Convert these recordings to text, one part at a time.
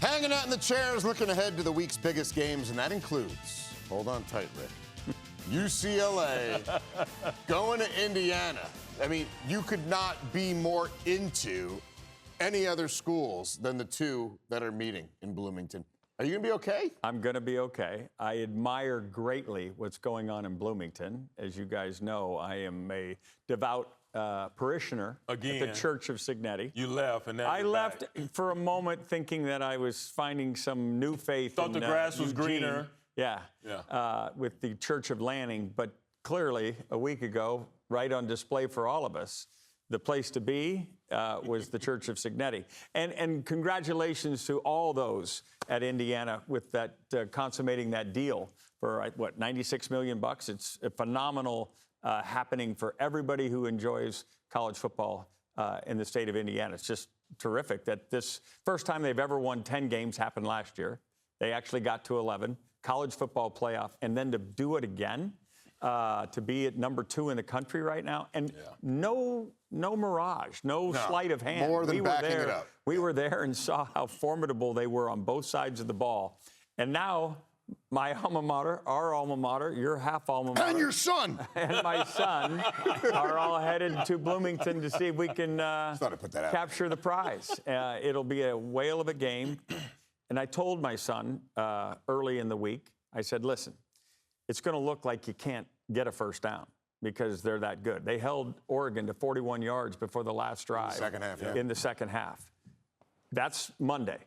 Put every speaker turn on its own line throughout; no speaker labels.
Hanging out in the chairs, looking ahead to the week's biggest games, and that includes, hold on tight, Rick, UCLA going to Indiana. I mean, you could not be more into any other schools than the two that are meeting in Bloomington. Are you going to be okay?
I'm going to be okay. I admire greatly what's going on in Bloomington. As you guys know, I am a devout parishioner at the Church of Cignetti.
You left, and now
I left for a moment thinking that I was finding some new faith.
Thought the grass was greener.
Yeah. With the Church of Lanning, but clearly a week ago, right on display for all of us, the place to be was the Church of Cignetti. And congratulations to all those at Indiana with that consummating that deal for, what, $96 million? It's a phenomenal happening for everybody who enjoys college football in the state of Indiana. It's just terrific that this first time they've ever won 10 games happened last year. They actually got to 11, college football playoff, and then to do it again, to be at number 2 in the country right now, and no mirage, no sleight of hand.
More than backing it up.
We were there and saw how formidable they were on both sides of the ball. And now my alma mater, our alma mater, your half alma mater.
And your son.
And my son are all headed to Bloomington to see if we can capture the prize. It'll be a whale of a game. And I told my son early in the week, I said, listen, it's going to look like you can't get a first down because they're that good. They held Oregon to 41 yards before the last drive. In the second half. That's Monday.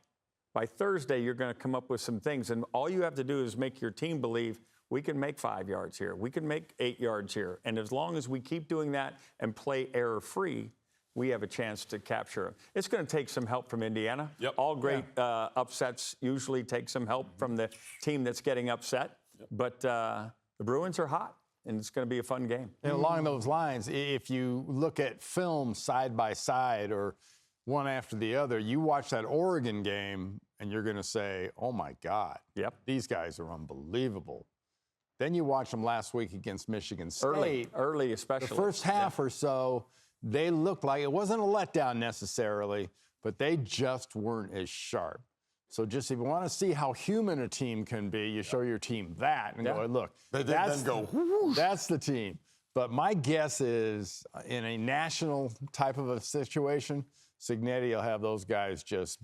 By Thursday, you're going to come up with some things, and all you have to do is make your team believe we can make 5 yards here. We can make 8 yards here. And as long as we keep doing that and play error-free, we have a chance to capture them. It's going to take some help from Indiana. All great upsets usually take some help from the team that's getting upset. But the Bruins are hot, and it's going to be a fun game.
And along those lines, if you look at film side by side or one after the other, you watch that Oregon game, and you're going to say, oh, my God, these guys are unbelievable. Then you watch them last week against Michigan State.
Early especially.
The first half or so, they looked like it wasn't a letdown necessarily, but they just weren't as sharp. So just if you want to see how human a team can be, you show your team that and go, look, that's the team. But my guess is in a national type of a situation, Cignetti will have those guys just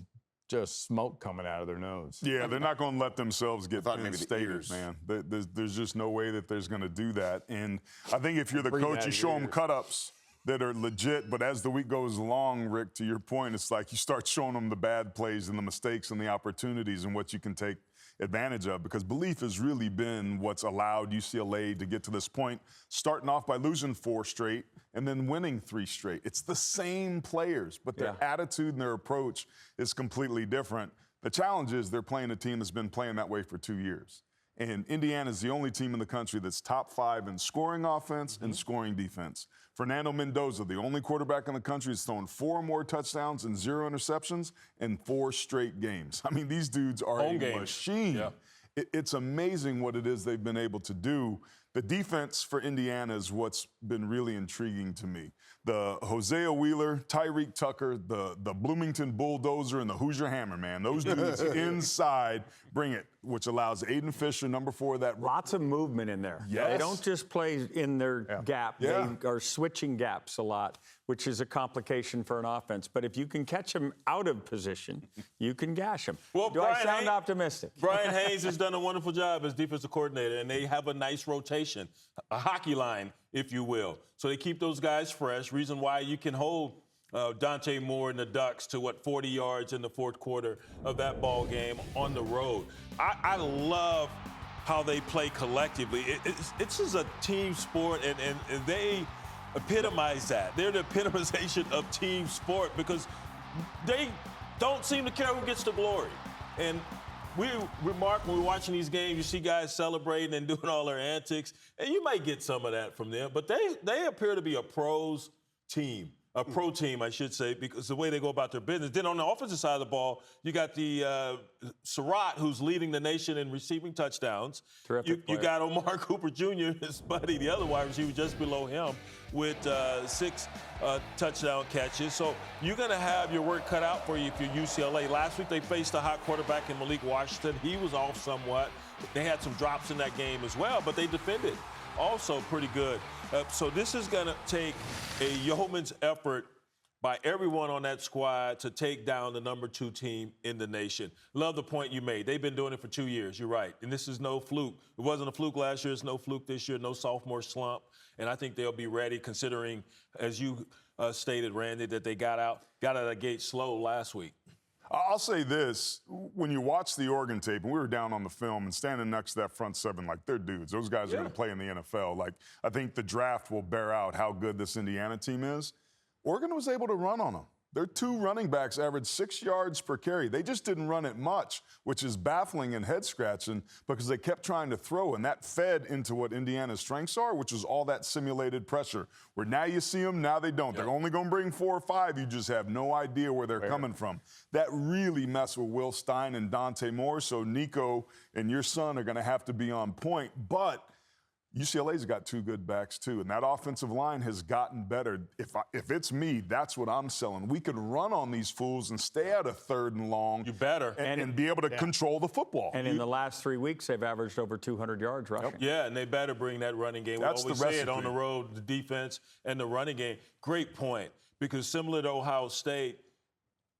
smoke coming out of their nose.
Yeah, they're not going to let themselves get instated, man. There's just no way that there's going to do that. And I think if you're the coach, you show them cut-ups that are legit, but as the week goes along, Rick, to your point, it's like you start showing them the bad plays and the mistakes and the opportunities and what you can take advantage of, because belief has really been what's allowed UCLA to get to this point, starting off by losing 4 straight and then winning 3 straight. It's the same players, but their attitude and their approach is completely different. The challenge is they're playing a team that's been playing that way for 2 years. And Indiana is the only team in the country that's top 5 in scoring offense and scoring defense. Fernando Mendoza, the only quarterback in the country, has thrown 4 more touchdowns and 0 interceptions in 4 straight games. I mean, these dudes are a machine. It's amazing what it is they've been able to do. The defense for Indiana is what's been really intriguing to me. The Hosea Wheeler, Tyreek Tucker, the Bloomington Bulldozer, and the Hoosier Hammer, man. Those dudes inside bring it, which allows Aiden Fisher, number 4, that.
Lots of movement in there. They don't just play in their gap. They are switching gaps a lot, which is a complication for an offense. But if you can catch them out of position, you can gash them.
Well,
I sound optimistic?
Brian Hayes has done a wonderful job as defensive coordinator, and they have a nice rotation, a hockey line, if you will. So they keep those guys fresh. Reason why you can hold Dante Moore and the Ducks to, 40 yards in the fourth quarter of that ball game on the road. I love how they play collectively. It's just a team sport, and they epitomize that. They're the epitomization of team sport because they don't seem to care who gets the glory. And we remark when we're watching these games, you see guys celebrating and doing all their antics, and you might get some of that from them, but they appear to be a pros team. a pro team, I should say, because the way they go about their business. Then on the offensive side of the ball, you got the Surratt, who's leading the nation in receiving touchdowns.
Terrific
You got Omar Cooper Jr., his buddy, the other wide receiver just below him, with 6 touchdown catches. So you're going to have your work cut out for you if you're UCLA. Last week they faced a hot quarterback in Malik Washington. He was off somewhat. They had some drops in that game as well, but they defended also pretty good. So this is going to take a yeoman's effort by everyone on that squad to take down the number 2 team in the nation. Love the point you made. They've been doing it for 2 years. You're right. And this is no fluke. It wasn't a fluke last year. It's no fluke this year. No sophomore slump. And I think they'll be ready, considering, as you stated, Randy, that they got out of the gate slow last week.
I'll say this. When you watch the Oregon tape, and we were down on the film and standing next to that front 7, like, they're dudes. Those guys are going to play in the NFL. Like, I think the draft will bear out how good this Indiana team is. Oregon was able to run on them. Their 2 running backs averaged 6 yards per carry. They just didn't run it much, which is baffling and head-scratching because they kept trying to throw, and that fed into what Indiana's strengths are, which is all that simulated pressure, where now you see them, now they don't. They're only going to bring 4 or 5. You just have no idea where they're coming from. That really messed with Will Stein and Dante Moore, so Nico and your son are going to have to be on point. But UCLA's got 2 good backs, too, and that offensive line has gotten better. If it's me, that's what I'm selling. We could run on these fools and stay at a 3rd and long.
You better.
And be able to control the football.
And in the last 3 weeks, they've averaged over 200 yards rushing.
Yeah, and they better bring that running game.
That's
we always say it on the road, the defense and the running game. Great point, because similar to Ohio State,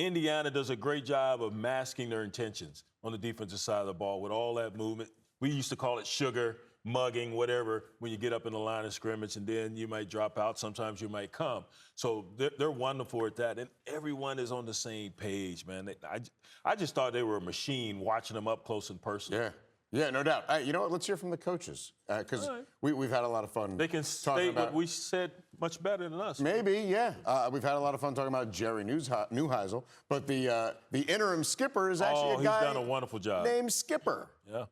Indiana does a great job of masking their intentions on the defensive side of the ball with all that movement. We used to call it sugar, mugging, whatever, when you get up in the line of scrimmage, and then you might drop out. Sometimes you might come. So they're wonderful at that, and everyone is on the same page, man. I just thought they were a machine watching them up close and personal.
Yeah, no doubt. You know what? Let's hear from the coaches, because we've had a lot of fun.
They can state what we said much better than us.
Maybe, yeah. We've had a lot of fun talking about Jerry Neuheisel, but the interim skipper is actually a guy
he's done a wonderful job.
Named Skipper.
Yeah.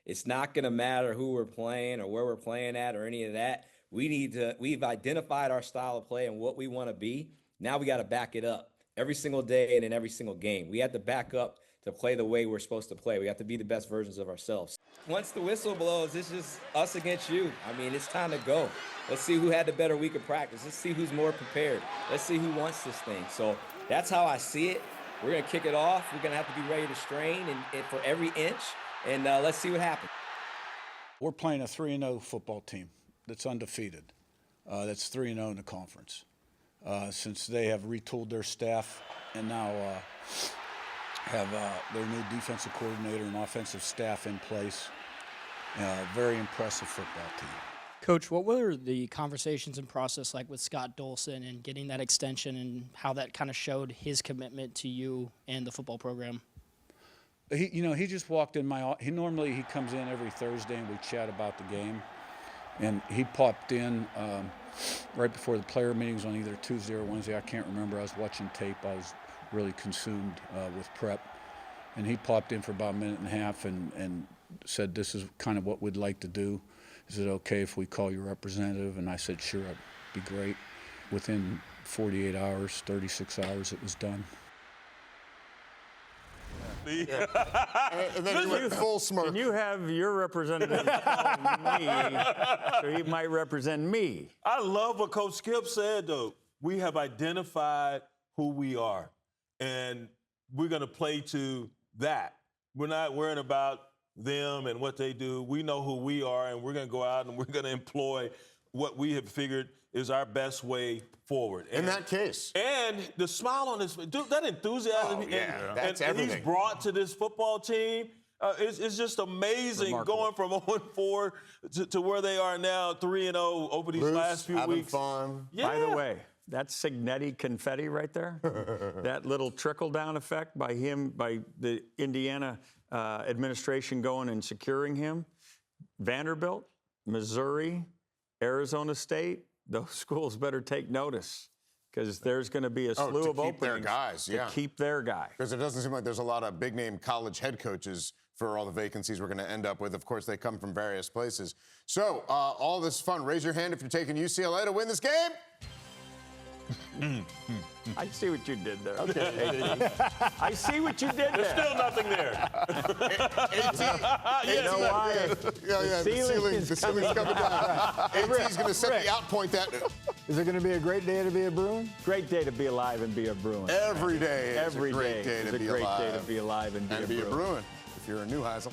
It's not going to matter who we're playing or where we're playing at or any of that. We've identified our style of play and what we want to be. Now we got to back it up every single day and in every single game. We have to back up to play the way we're supposed to play. We have to be the best versions of ourselves. Once the whistle blows, it's just us against you. I mean, it's time to go. Let's see who had the better week of practice. Let's see who's more prepared. Let's see who wants this thing. So that's how I see it. We're going to kick it off. We're going to have to be ready to strain and for every inch. And let's see what happens.
We're playing a 3-0 football team that's undefeated. That's 3-0 in the conference. Since they have retooled their staff and now have their new defensive coordinator and offensive staff in place. Very impressive football team.
Coach, what were the conversations and process like with Scott Dolson and getting that extension, and how that kind of showed his commitment to you and the football program?
He just walked in my. He comes in every Thursday and we chat about the game, and he popped in right before the player meetings on either Tuesday or Wednesday. I can't remember. I was watching tape. I was really consumed with prep, and he popped in for about a minute and a half and said, "This is kind of what we'd like to do. Is it okay if we call your representative?" And I said, "Sure, it'd be great." Within 48 hours, 36 hours, it was done.
Yeah. And then he went full smirk.
Can you have your representative call me so he might represent me?
I love what Coach Skip said, though. We have identified who we are, and we're going to play to that. We're not worrying about them and what they do. We know who we are, and we're going to go out and we're going to employ what we have figured is our best way forward.
In that case.
And the smile on his face, dude, that enthusiasm
that's
and
everything.
he's brought to this football team, it's just amazing.
Remarkable.
Going from 0-4 to where they are now, 3-0 over these last few
having
weeks.
Fun.
Yeah.
By the way, that's Cignetti confetti right there. That little trickle-down effect by the Indiana administration going and securing him. Vanderbilt, Missouri, Arizona State, those schools better take notice, because there's going to be a slew of openings
their guys,
to keep their guy.
Because it doesn't seem like there's a lot of big-name college head coaches for all the vacancies we're going to end up with. Of course, they come from various places. So, all this fun. Raise your hand if you're taking UCLA to win this game.
I see what you did there. Okay. I see what you did there.
There's still nothing there.
You know why?
The ceiling's coming down. AT's going to set the out point that.
Is it going to be a great day to be a Bruin?
Great day to be alive and be a Bruin.
Every day is
Every
a great
day
day
is
to
a
be
great
alive.
day to be alive and be a Bruin.
If you're a new Heisel.